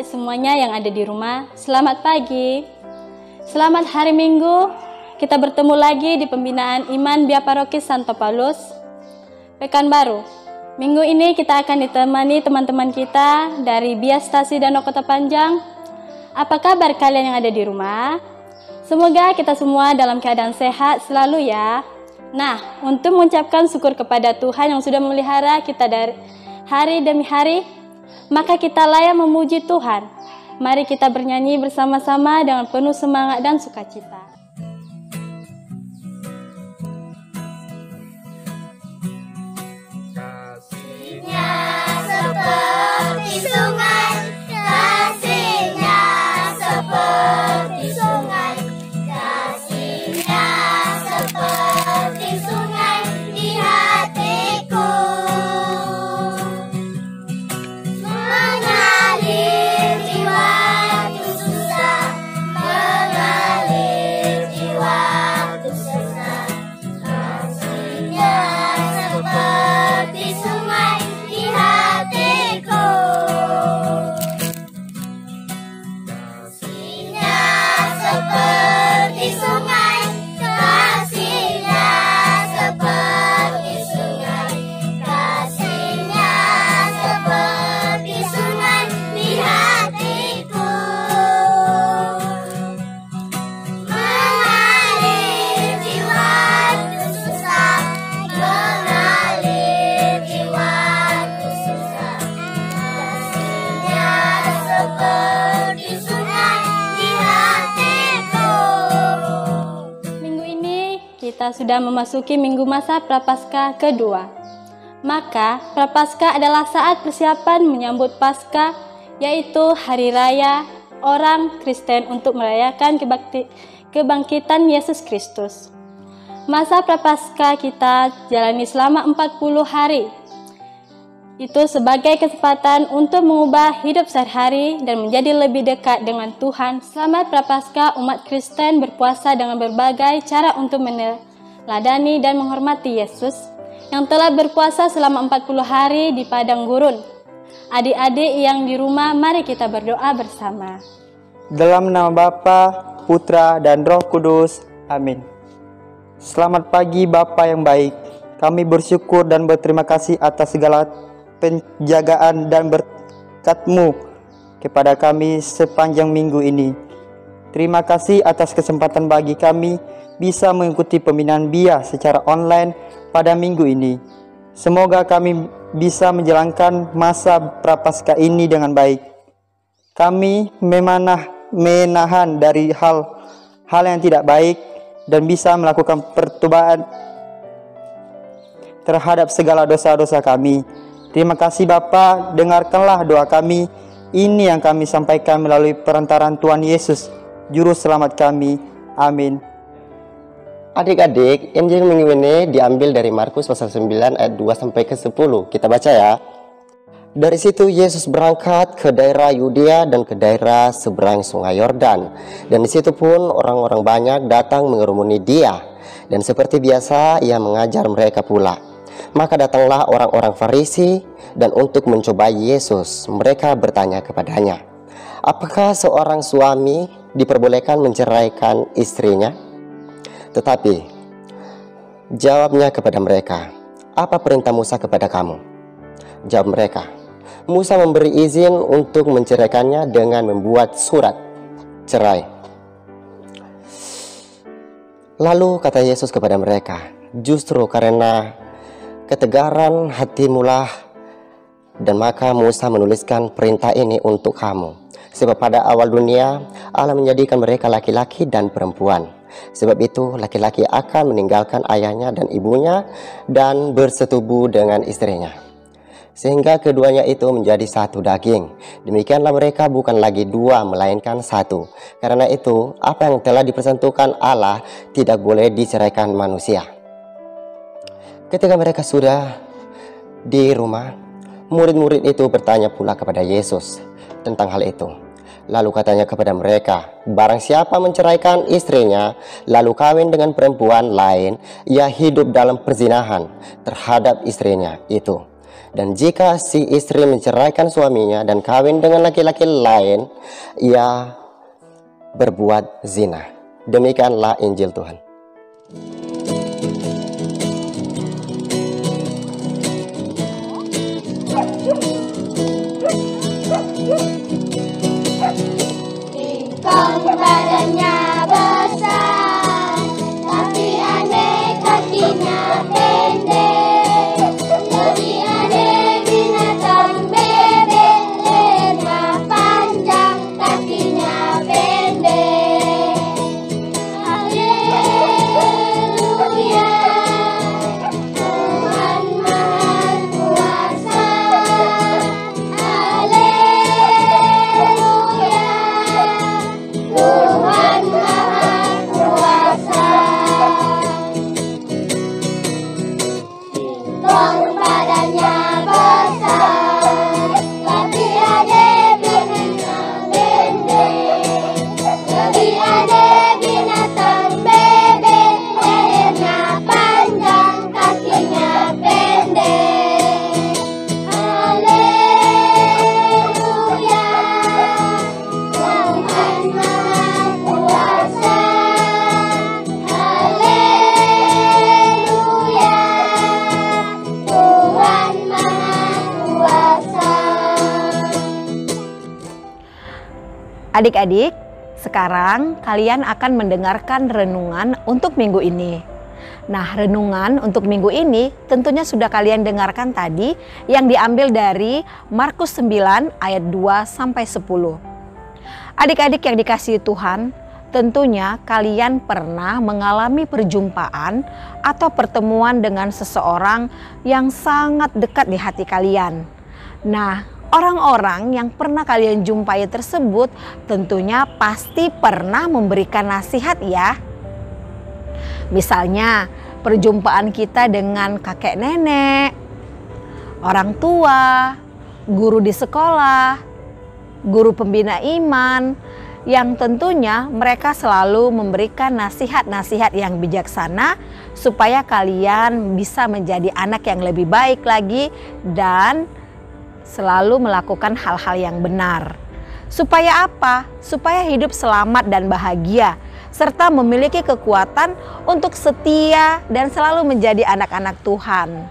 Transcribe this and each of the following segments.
adik-adik semuanya yang ada di rumah, selamat pagi. Selamat hari Minggu. Kita bertemu lagi di pembinaan Iman Bia Paroki Santo Paulus, Pekanbaru. Minggu ini kita akan ditemani teman-teman kita dari Bia Stasi Danau Kota Panjang. Apa kabar kalian yang ada di rumah? Semoga kita semua dalam keadaan sehat selalu ya. Nah, untuk mengucapkan syukur kepada Tuhan yang sudah memelihara kita dari hari demi hari, maka kita layak memuji Tuhan. Mari kita bernyanyi bersama-sama dengan penuh semangat dan sukacita. Kasihnya seperti sungai, kasihnya seperti sungai, kasihnya seperti sungai di hatiku. Mengalir jiwaku susah, mengalir jiwaku susah, kasihnya seperti sungai di hatiku. Kasihnya seperti sungai, kasihnya seperti sungai, kasihnya seperti sungai di hatiku. Mengalir jiwaku susah, mengalir jiwaku susah, kasihnya seperti sungai di hatiku. Minggu ini kita sudah memasuki minggu masa Prapaskah kedua. Maka Prapaskah adalah saat persiapan menyambut Paskah, yaitu hari raya orang Kristen untuk merayakan kebangkitan Yesus Kristus. Masa Prapaskah kita jalani selama 40 hari. Itu sebagai kesempatan untuk mengubah hidup sehari-hari dan menjadi lebih dekat dengan Tuhan. Selamat Prapaskah, umat Kristen berpuasa dengan berbagai cara untuk meneladani dan menghormati Yesus yang telah berpuasa selama 40 hari di padang gurun. Adik-adik yang di rumah, mari kita berdoa bersama. Dalam nama Bapa, Putra, dan Roh Kudus. Amin. Selamat pagi Bapa yang baik. Kami bersyukur dan berterima kasih atas segala penjagaan dan berkat-Mu kepada kami sepanjang minggu ini. Terima kasih atas kesempatan bagi kami bisa mengikuti pembinaan BIA secara online pada minggu ini. Semoga kami bisa menjalankan masa Prapaskah ini dengan baik. Kami menahan dari hal yang tidak baik dan bisa melakukan pertobatan terhadap segala dosa-dosa kami. Terima kasih Bapa, dengarkanlah doa kami. Ini yang kami sampaikan melalui perantaraan Tuhan Yesus, Juru Selamat kami. Amin. Adik-adik, Injil minggu ini diambil dari Markus pasal 9 ayat 2 sampai ke 10. Kita baca ya. Dari situ Yesus berangkat ke daerah Yudea dan ke daerah seberang sungai Yordan. Dan di situ pun orang-orang banyak datang mengerumuni Dia. Dan seperti biasa ia mengajar mereka pula. Maka datanglah orang-orang Farisi dan untuk mencobai Yesus, mereka bertanya kepadanya, apakah seorang suami diperbolehkan menceraikan istrinya? Tetapi jawabnya kepada mereka, apa perintah Musa kepada kamu? Jawab mereka, Musa memberi izin untuk menceraikannya dengan membuat surat cerai. Lalu kata Yesus kepada mereka, justru karena ketegaran hatimulah dan maka Musa menuliskan perintah ini untuk kamu. Sebab pada awal dunia Allah menjadikan mereka laki-laki dan perempuan. Sebab itu laki-laki akan meninggalkan ayahnya dan ibunya dan bersetubuh dengan istrinya, sehingga keduanya itu menjadi satu daging. Demikianlah mereka bukan lagi dua melainkan satu. Karena itu apa yang telah dipersatukan Allah tidak boleh diceraikan manusia. Ketika mereka sudah di rumah, murid-murid itu bertanya pula kepada Yesus tentang hal itu. Lalu katanya kepada mereka, barang siapa menceraikan istrinya lalu kawin dengan perempuan lain, ia hidup dalam perzinahan terhadap istrinya itu. Dan jika si istri menceraikan suaminya dan kawin dengan laki-laki lain, ia berbuat zina. Demikianlah Injil Tuhan. Singkong badannya besar, tapi aneh kakinya pendek. Lebih aneh binatang bebek, lehernya panjang, kakinya pendek. Haleluya, Tuhan Maha Kuasa. Haleluya, Tuhan Maha Kuasa. Singkong badannya besar, tapi ada binatang pendek. Lebih ada binatang bebek, lehernya panjang, kakinya pendek. Haleluya, Tuhan Maha Kuasa. Haleluya, Tuhan Maha Kuasa. Adik-adik, sekarang kalian akan mendengarkan renungan untuk minggu ini. Nah, renungan untuk minggu ini tentunya sudah kalian dengarkan tadi, yang diambil dari Markus 9 ayat 2 sampai 10. Adik-adik yang dikasihi Tuhan, tentunya kalian pernah mengalami perjumpaan atau pertemuan dengan seseorang yang sangat dekat di hati kalian. Nah, orang-orang yang pernah kalian jumpai tersebut tentunya pasti pernah memberikan nasihat ya. Misalnya perjumpaan kita dengan kakek nenek, orang tua, guru di sekolah, guru pembina iman, yang tentunya mereka selalu memberikan nasihat-nasihat yang bijaksana supaya kalian bisa menjadi anak yang lebih baik lagi dan selalu melakukan hal-hal yang benar. Supaya apa? Supaya hidup selamat dan bahagia, serta memiliki kekuatan untuk setia dan selalu menjadi anak-anak Tuhan.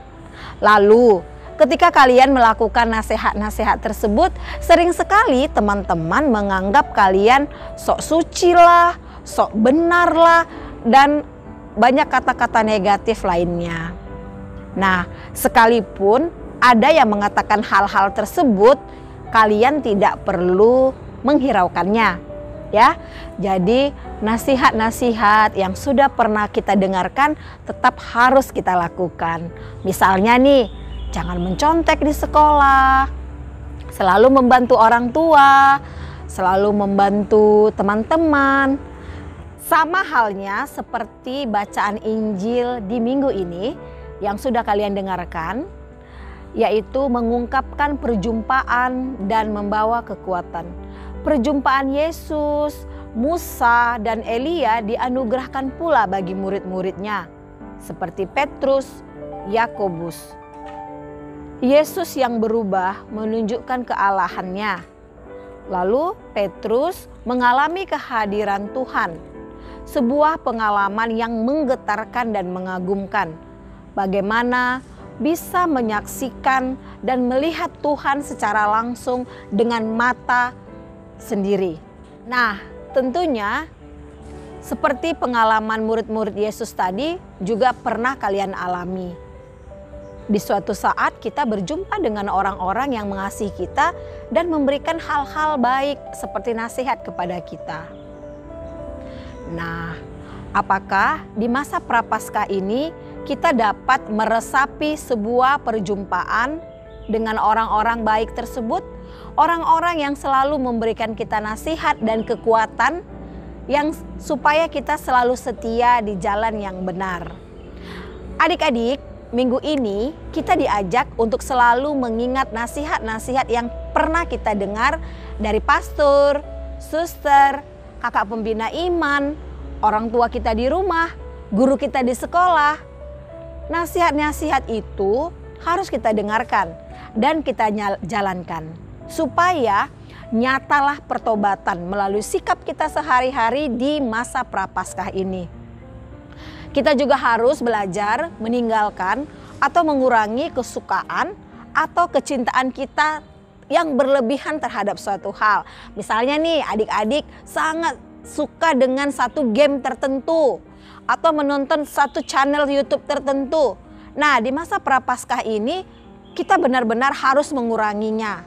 Lalu, ketika kalian melakukan nasihat-nasihat tersebut, sering sekali teman-teman menganggap kalian sok suci lah, sok benar lah, dan banyak kata-kata negatif lainnya. Nah, sekalipun ada yang mengatakan hal-hal tersebut, kalian tidak perlu menghiraukannya. Ya, jadi nasihat-nasihat yang sudah pernah kita dengarkan tetap harus kita lakukan. Misalnya nih, jangan mencontek di sekolah, selalu membantu orang tua, selalu membantu teman-teman. Sama halnya seperti bacaan Injil di minggu ini yang sudah kalian dengarkan, yaitu mengungkapkan perjumpaan dan membawa kekuatan. Perjumpaan Yesus, Musa, dan Elia dianugerahkan pula bagi murid-muridnya, seperti Petrus, Yakobus. Yesus yang berubah menunjukkan kealahannya. Lalu Petrus mengalami kehadiran Tuhan, sebuah pengalaman yang menggetarkan dan mengagumkan. Bagaimana bisa menyaksikan dan melihat Tuhan secara langsung dengan mata sendiri. Nah, tentunya seperti pengalaman murid-murid Yesus tadi juga pernah kalian alami. Di suatu saat kita berjumpa dengan orang-orang yang mengasihi kita dan memberikan hal-hal baik seperti nasihat kepada kita. Nah, apakah di masa Prapaskah ini kita dapat meresapi sebuah perjumpaan dengan orang-orang baik tersebut? Orang-orang yang selalu memberikan kita nasihat dan kekuatan yang supaya kita selalu setia di jalan yang benar. Adik-adik, minggu ini kita diajak untuk selalu mengingat nasihat-nasihat yang pernah kita dengar dari pastor, suster, kakak pembina iman, orang tua kita di rumah, guru kita di sekolah. Nasihat-nasihat itu harus kita dengarkan dan kita jalankan. Supaya nyatalah pertobatan melalui sikap kita sehari-hari di masa Prapaskah ini. Kita juga harus belajar meninggalkan atau mengurangi kesukaan atau kecintaan kita yang berlebihan terhadap suatu hal. Misalnya nih, adik-adik sangat suka dengan satu game tertentu atau menonton satu channel YouTube tertentu. Nah, di masa Prapaskah ini kita benar-benar harus menguranginya.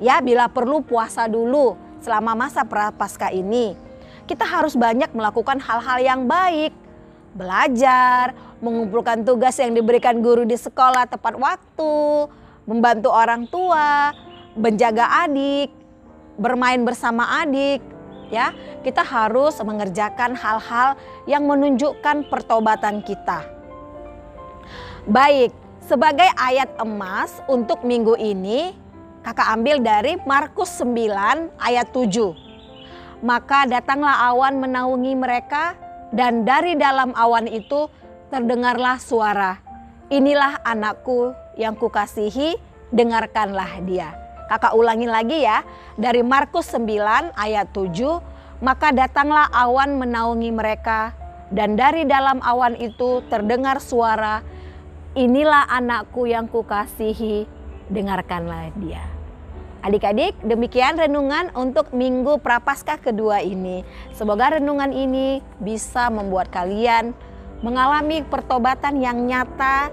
Ya, bila perlu puasa dulu selama masa Prapaskah ini. Kita harus banyak melakukan hal-hal yang baik. Belajar, mengumpulkan tugas yang diberikan guru di sekolah tepat waktu, membantu orang tua, menjaga adik, bermain bersama adik, ya. Kita harus mengerjakan hal-hal yang menunjukkan pertobatan kita. Baik, sebagai ayat emas untuk minggu ini, kakak ambil dari Markus 9 ayat 7. Maka datanglah awan menaungi mereka, dan dari dalam awan itu terdengarlah suara, "Inilah anakku yang kukasihi, dengarkanlah dia." Kakak ulangi lagi ya, dari Markus 9 ayat 7, maka datanglah awan menaungi mereka, dan dari dalam awan itu terdengar suara, "Inilah anakku yang kukasihi, dengarkanlah dia." Adik-adik, demikian renungan untuk Minggu Prapaskah kedua ini. Semoga renungan ini bisa membuat kalian mengalami pertobatan yang nyata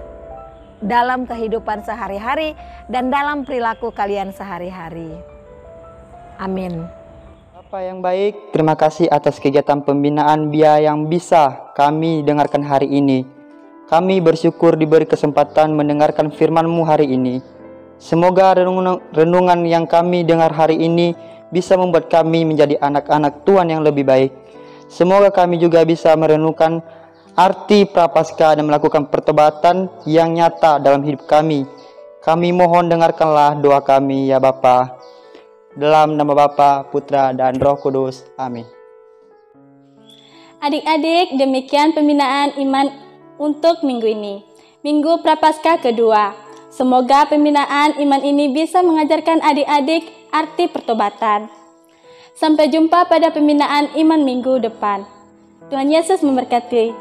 dalam kehidupan sehari-hari dan dalam perilaku kalian sehari-hari. Amin. Bapak yang baik, terima kasih atas kegiatan pembinaan BIA yang bisa kami dengarkan hari ini. Kami bersyukur diberi kesempatan mendengarkan firman-Mu hari ini. Semoga renungan yang kami dengar hari ini bisa membuat kami menjadi anak-anak Tuhan yang lebih baik. Semoga kami juga bisa merenungkan arti Prapaskah dan melakukan pertobatan yang nyata dalam hidup kami. Kami mohon dengarkanlah doa kami ya Bapa. Dalam nama Bapa, Putra, dan Roh Kudus. Amin. Adik-adik, demikian pembinaan iman untuk minggu ini. Minggu Prapaskah kedua. Semoga pembinaan iman ini bisa mengajarkan adik-adik arti pertobatan. Sampai jumpa pada pembinaan iman minggu depan. Tuhan Yesus memberkati.